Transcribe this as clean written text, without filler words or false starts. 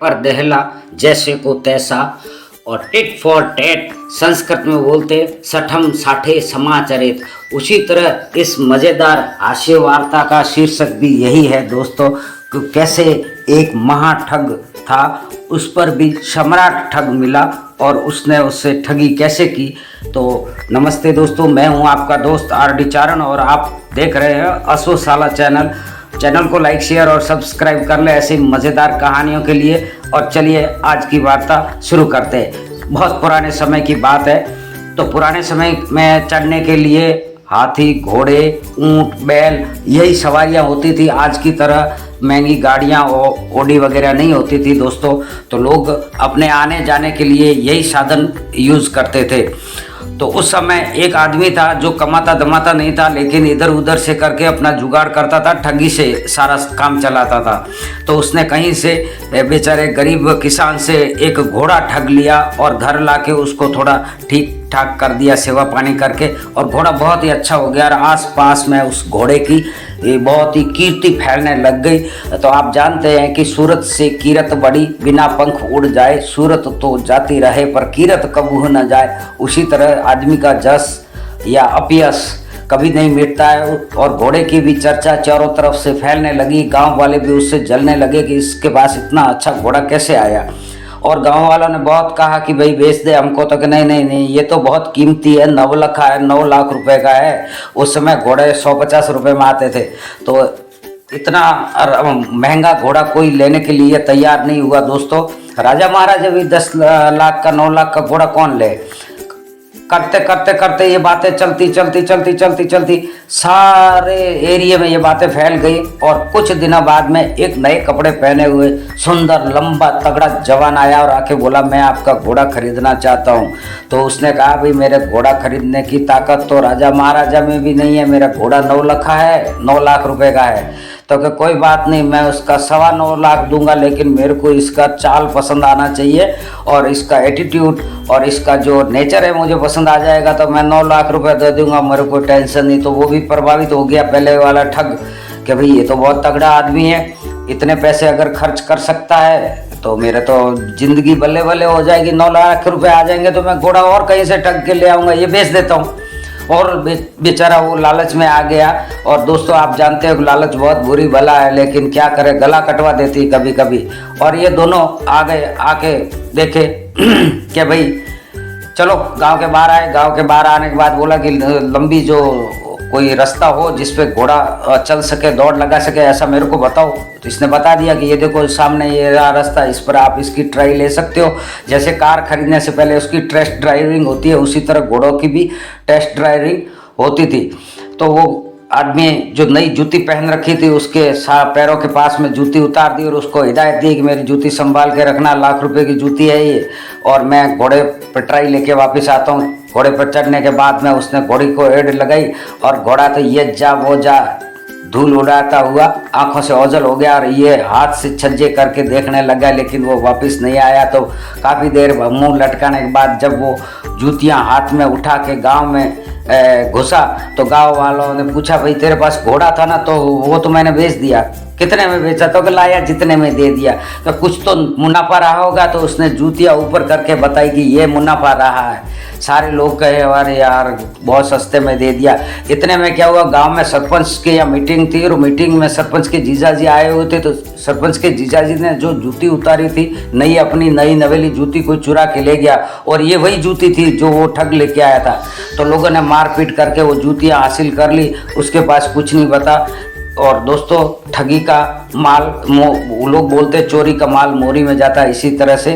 पर दहला जैसे को तैसा और टिट फॉर टैट संस्कृत में बोलते सठम साठे समाचरित। उसी तरह इस मज़ेदार हास्य वार्ता का शीर्षक भी यही है दोस्तों कि कैसे एक महाठग था, उस पर भी सम्राट ठग मिला और उसने उससे ठगी कैसे की। तो नमस्ते दोस्तों, मैं हूं आपका दोस्त आर.डी. चारण और आप देख रहे हैं अश्वशाला चैनल को लाइक शेयर और सब्सक्राइब कर ले ऐसी मज़ेदार कहानियों के लिए। और चलिए आज की वार्ता शुरू करते हैं। बहुत पुराने समय की बात है। तो पुराने समय में चढ़ने के लिए हाथी, घोड़े, ऊंट, बैल यही सवारियां होती थी। आज की तरह महंगी गाड़ियां और ऑडी वगैरह नहीं होती थी दोस्तों। तो लोग अपने आने जाने के लिए यही साधन यूज़ करते थे। तो उस समय एक आदमी था जो कमाता धमाता नहीं था, लेकिन इधर उधर से करके अपना जुगाड़ करता था, ठगी से सारा काम चलाता था। तो उसने कहीं से बेचारे गरीब किसान से एक घोड़ा ठग लिया और घर लाके उसको थोड़ा ठीक ठाक कर दिया, सेवा पानी करके, और घोड़ा बहुत ही अच्छा हो गया और आस पास में उस घोड़े की बहुत ही कीर्ति फैलने लग गई। तो आप जानते हैं कि सूरत से कीरत बड़ी, बिना पंख उड़ जाए, सूरत तो जाती रहे पर कीरत कबू न जाए। उसी तरह आदमी का जस या अपयश कभी नहीं मिटता है। और घोड़े की भी चर्चा चारों तरफ से फैलने लगी। गांव वाले भी उससे जलने लगे कि इसके पास इतना अच्छा घोड़ा कैसे आया। और गांव वालों ने बहुत कहा कि भाई बेच दे हमको, तो कि नहीं, ये तो बहुत कीमती है, 9 लाख है, 9 लाख रुपए का है। उस समय घोड़े 150 रुपये में आते थे। तो इतना महंगा घोड़ा कोई लेने के लिए तैयार नहीं हुआ दोस्तों। राजा महाराजा भी 10 लाख का, 9 लाख का घोड़ा कौन ले। करते ये बातें चलती सारे एरिया में ये बातें फैल गई। और कुछ दिनों बाद में एक नए कपड़े पहने हुए सुंदर लंबा तगड़ा जवान आया और आके बोला मैं आपका घोड़ा खरीदना चाहता हूँ। तो उसने कहा भाई मेरे घोड़ा खरीदने की ताकत तो राजा महाराजा में भी नहीं है, मेरा घोड़ा 9 लाख है, 9 लाख रुपए का है। तो कि कोई बात नहीं, मैं उसका 9.25 लाख दूंगा, लेकिन मेरे को इसका चाल पसंद आना चाहिए और इसका एटीट्यूड और इसका जो नेचर है मुझे पसंद आ जाएगा तो मैं 9 लाख रुपए दे दूंगा, मेरे को टेंशन नहीं। तो वो भी प्रभावित हो गया पहले वाला ठग कि भाई ये तो बहुत तगड़ा आदमी है, इतने पैसे अगर खर्च कर सकता है तो मेरे तो जिंदगी बल्ले बल्ले हो जाएगी, 9 लाख रुपए आ जाएंगे तो मैं घोड़ा और कहीं से ठग के ले आऊँगा, ये बेच देता हूँ। और बेचारा वो लालच में आ गया। और दोस्तों आप जानते हो कि लालच बहुत बुरी बला है, लेकिन क्या करे, गला कटवा देती कभी कभी। और ये दोनों आ गए, आके देखे कि भाई चलो गांव के बाहर आए। गांव के बाहर आने के बाद बोला कि लंबी जो कोई रास्ता हो जिस पे घोड़ा चल सके, दौड़ लगा सके, ऐसा मेरे को बताओ। तो इसने बता दिया कि ये देखो सामने ये रास्ता, इस पर आप इसकी ट्राई ले सकते हो। जैसे कार खरीदने से पहले उसकी टेस्ट ड्राइविंग होती है, उसी तरह घोड़ों की भी टेस्ट ड्राइविंग होती थी। तो वो आदमी जो नई जूती पहन रखी थी उसके पैरों के पास में जूती उतार दी और उसको हिदायत दी कि मेरी जूती संभाल के रखना, लाख रुपए की जूती है ये, और मैं घोड़े पर ट्राई लेके वापस आता हूँ। घोड़े पर चढ़ने के बाद में उसने घोड़ी को एड लगाई और घोड़ा तो ये जा वो जा धूल उड़ाता हुआ आंखों से ओझल हो गया और ये हाथ से छज्जे करके देखने लगा, लेकिन वो वापस नहीं आया। तो काफ़ी देर मुंह लटकाने के बाद जब वो जूतियां हाथ में उठा के गांव में घुसा तो गांव वालों ने पूछा भाई तेरे पास घोड़ा था ना, तो वो तो मैंने बेच दिया। कितने में बेचा? तो लाया जितने में दे दिया। तो कुछ तो मुनाफा रहा होगा। तो उसने जूतियाँ ऊपर करके बताई कि ये मुनाफा रहा है। सारे लोग कहे अरे यार बहुत सस्ते में दे दिया। इतने में क्या हुआ, गांव में सरपंच की यहाँ मीटिंग थी और मीटिंग में सरपंच के जीजाजी आए हुए थे। तो सरपंच के जीजाजी ने जो जूती उतारी थी, अपनी नई नवेली जूती कोई चुरा के ले गया और ये वही जूती थी जो वो ठग लेके आया था। तो लोगों ने मारपीट करके वो जूतियाँ हासिल कर ली, उसके पास कुछ नहीं बता। और दोस्तों ठगी का माल, लोग बोलते चोरी का माल मोरी में जाता है, इसी तरह से